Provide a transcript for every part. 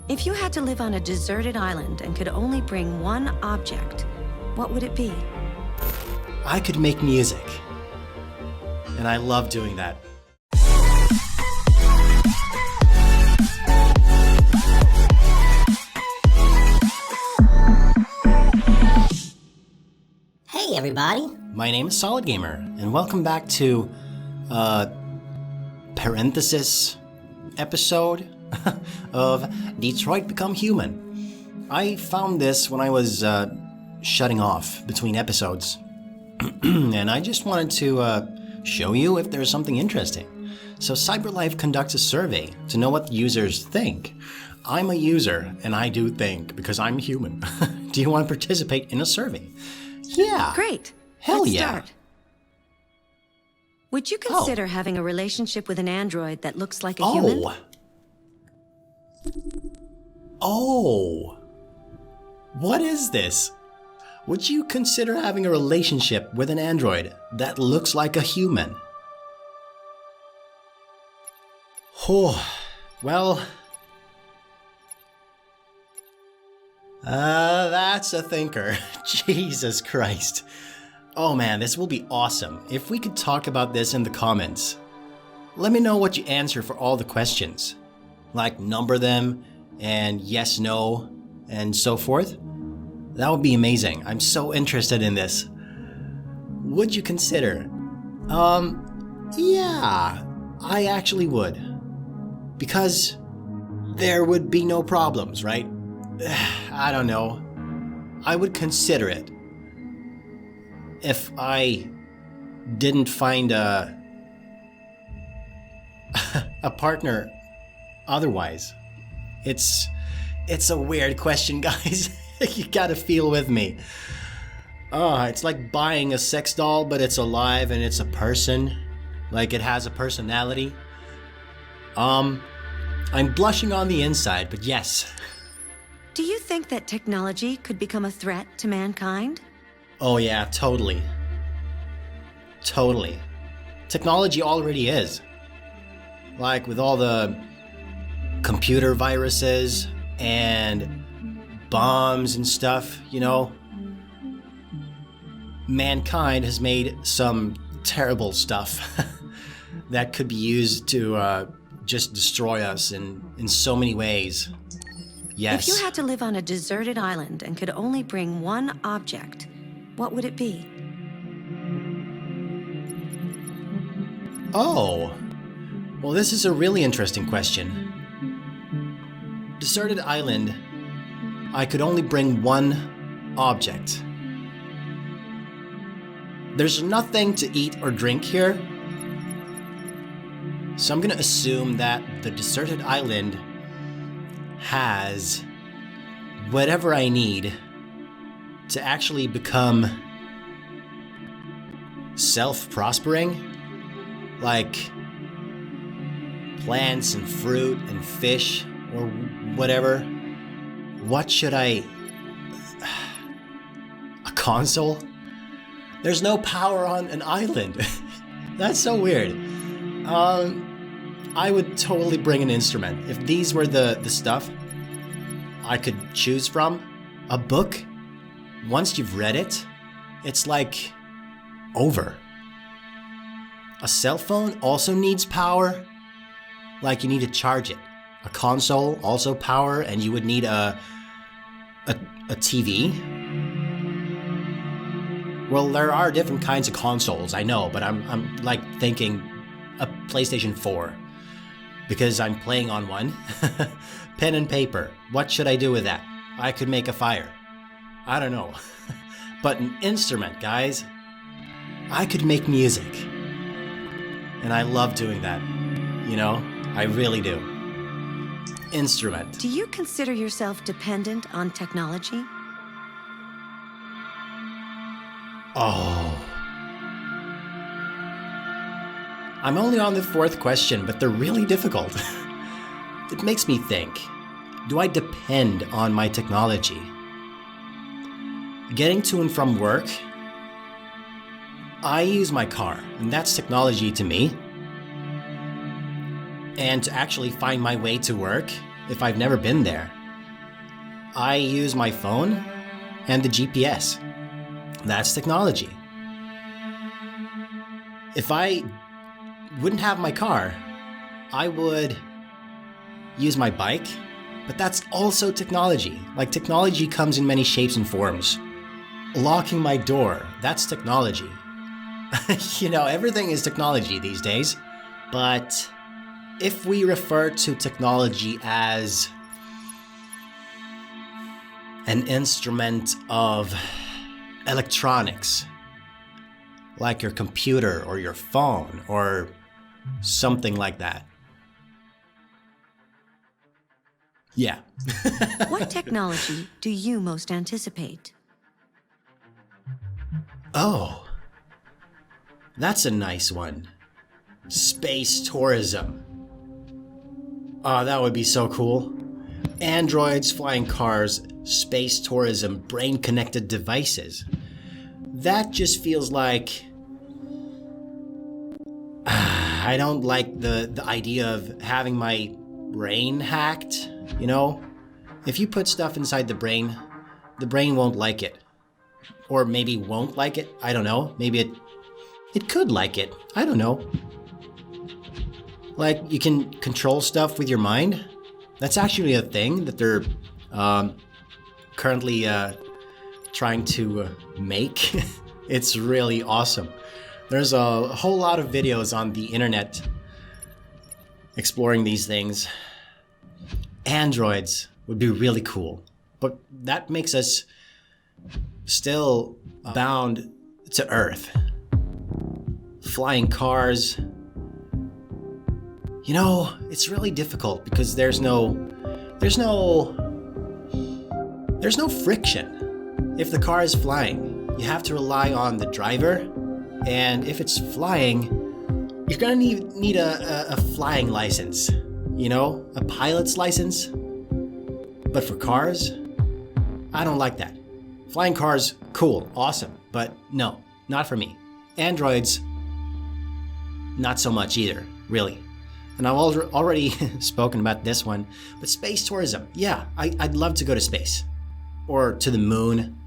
If you had to live on a deserted island and could only bring one object, what would it be? I could make music. And I love doing that. Hey everybody! My name is Solid Gamer, and welcome back to parenthesis episode of Detroit Become Human. I found this when I was shutting off between episodes, and I just wanted to show you if there's something interesting. So CyberLife conducts a survey to know what users think. I'm a user, and I do think, because I'm human. Do you want to participate in a survey? Yeah. Great. Hell Let's yeah. start. Would you consider having a relationship with an android that looks like a human? Oh. What is this? Would you consider having a relationship with an android that looks like a human? Oh, well... that's a thinker. Jesus Christ. Oh man, this will be awesome. If we could talk about this in the comments. Let me know what you answer for all the questions. Like number them, and yes, no, and so forth. That would be amazing. I'm so interested in this. Would you consider? Yeah, I actually would. Because there would be no problems, right? I don't know. I would consider it. If I didn't find a partner otherwise. It's a weird question, guys. You gotta feel with me. Oh, it's like buying a sex doll, but it's alive and it's a person. Like it has a personality. I'm blushing on the inside, but yes. Do you think that technology could become a threat to mankind? Oh yeah, totally. Totally. Technology already is. Like with all the computer viruses and bombs and stuff, you know. Mankind has made some terrible stuff that could be used to just destroy us in so many ways. Yes. If you had to live on a deserted island and could only bring one object, what would it be? Oh. Well, this is a really interesting question. Deserted island. I could only bring one object. There's nothing to eat or drink here. So I'm gonna assume that the deserted island has whatever I need to actually become self-prospering, like plants and fruit and fish or whatever. What should I... A console? There's no power on an island. That's so weird. I would totally bring an instrument. If these were the stuff I could choose from, a book, once you've read it, it's like over. A cell phone also needs power, like you need to charge it. A console also power, and you would need a TV. Well, there are different kinds of consoles, I know, but I'm like thinking a PlayStation 4. Because I'm playing on one. Pen and paper. What should I do with that? I could make a fire. I don't know. But an instrument, guys. I could make music. And I love doing that. You know? I really do. Instrument. Do you consider yourself dependent on technology? Oh. I'm only on the fourth question, but they're really difficult. It makes me think, do I depend on my technology? Getting to and from work, I use my car, and that's technology to me. And to actually find my way to work, if I've never been there. I use my phone and the GPS. That's technology. If I wouldn't have my car, I would use my bike, but that's also technology. Like, technology comes in many shapes and forms. Locking my door, that's technology. You know, everything is technology these days. But if we refer to technology as an instrument of electronics, like your computer or your phone or something like that. Yeah. What technology do you most anticipate? Oh, that's a nice one. Space tourism. Oh, that would be so cool. Androids, flying cars, space tourism, brain-connected devices. That just feels like... I don't like the idea of having my brain hacked, you know? If you put stuff inside the brain won't like it. Or maybe won't like it, I don't know. Maybe it could like it, I don't know. Like, you can control stuff with your mind. That's actually a thing that they're currently trying to make. It's really awesome. There's a whole lot of videos on the internet exploring these things. Androids would be really cool, but that makes us still bound to Earth. Flying cars. You know, it's really difficult because there's no friction. If the car is flying, you have to rely on the driver, and if it's flying, you're gonna need a flying license, you know, a pilot's license. But for cars, I don't like that. Flying cars, cool, awesome, but no, not for me. Androids, not so much either, really. And I've already spoken about this one, but space tourism, yeah, I'd love to go to space. Or to the moon,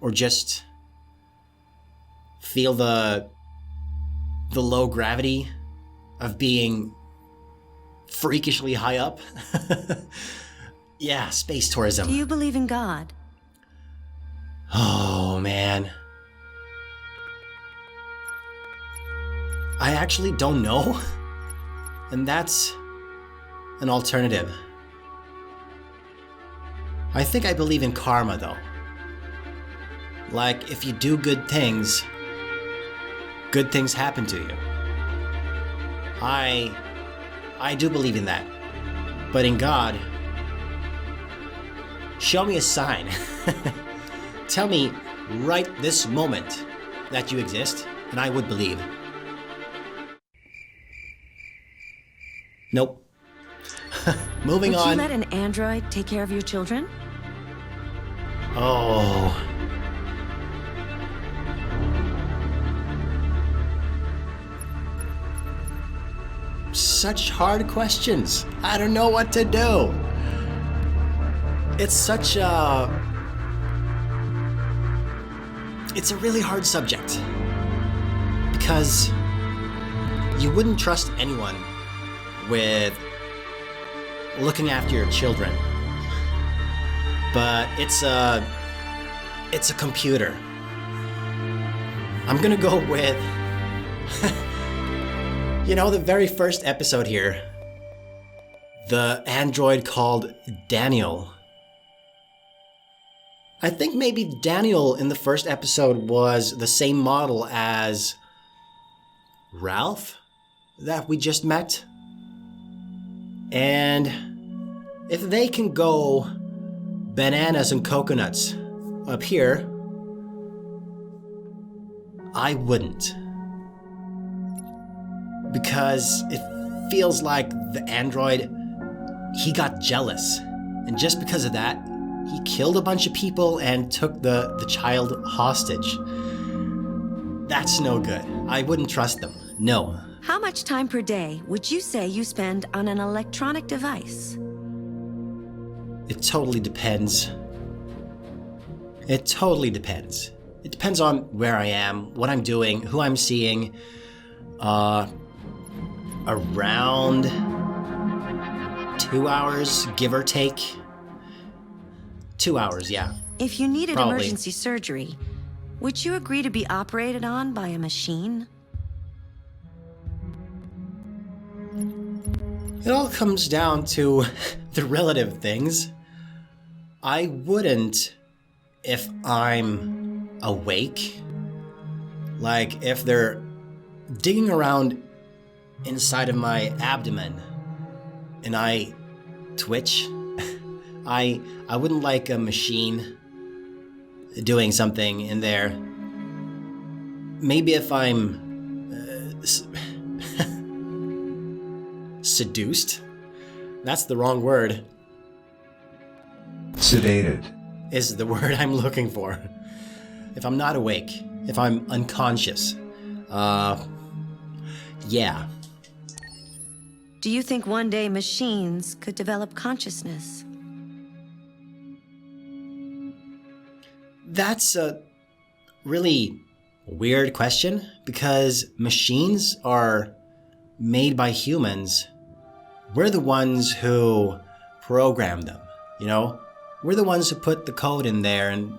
or just feel the low gravity of being freakishly high up. Yeah, space tourism. Do you believe in God? Oh, man. I actually don't know. And that's an alternative. I think I believe in karma, though. Like, if you do good things happen to you. I do believe in that. But in God, show me a sign. Tell me right this moment that you exist, and I would believe. Nope. Moving on. Would you let an android take care of your children? Oh. Such hard questions. I don't know what to do. It's such a... It's a really hard subject. Because you wouldn't trust anyone with looking after your children. But it's a computer. I'm gonna go with you know, the very first episode here. The android called Daniel. I think maybe Daniel in the first episode was the same model as Ralph that we just met. And if they can go bananas and coconuts up here, I wouldn't. Because it feels like the android, he got jealous. And just because of that, he killed a bunch of people and took the child hostage. That's no good. I wouldn't trust them. No. How much time per day would you say you spend on an electronic device? It totally depends. It totally depends. It depends on where I am, what I'm doing, who I'm seeing. Around 2 hours, give or take. 2 hours, yeah. If you needed Probably. emergency surgery, would you agree to be operated on by a machine? It all comes down to the relative things. I wouldn't if I'm awake. Like, if they're digging around inside of my abdomen and I twitch, I wouldn't like a machine doing something in there. Maybe if I'm seduced? That's the wrong word. Sedated is the word I'm looking for. If I'm not awake, if I'm unconscious, yeah. Do you think one day machines could develop consciousness? That's a really weird question because machines are made by humans. We're the ones who program them, you know? We're the ones who put the code in there and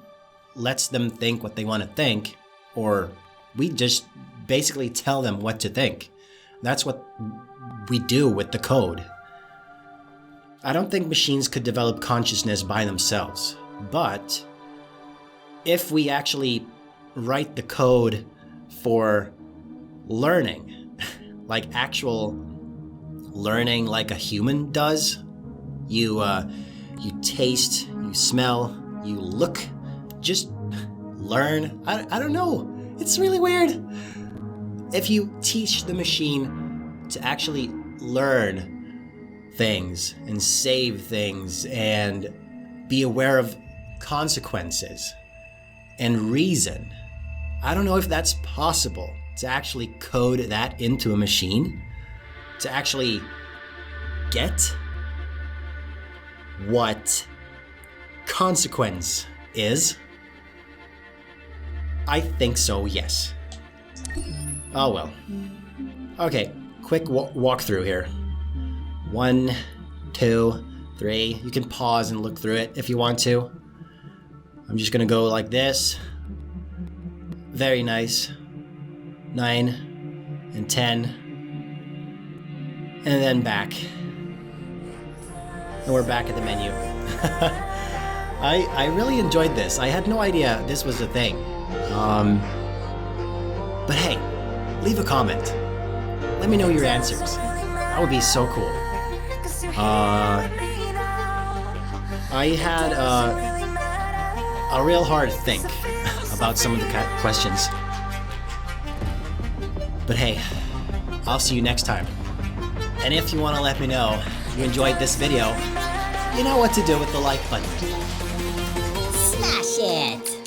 lets them think what they want to think, or we just basically tell them what to think. That's what we do with the code. I don't think machines could develop consciousness by themselves, but if we actually write the code for learning, like actual learning like a human does, you taste, you smell, you look, just learn. I don't know. It's really weird. If you teach the machine to actually learn things and save things and be aware of consequences and reason, I don't know if that's possible to actually code that into a machine, to actually get what consequence is. I think so, yes. Oh well. Okay, quick walkthrough here. 1, 2, 3. You can pause and look through it if you want to. I'm just gonna go like this. Very nice. 9 and 10. And then back. And we're back at the menu. I really enjoyed this. I had no idea this was a thing. But hey, leave a comment. Let me know your answers. That would be so cool. I had a real hard think about some of the questions. But hey, I'll see you next time. And if you want to let me know you enjoyed this video, you know what to do with the like button. Smash it!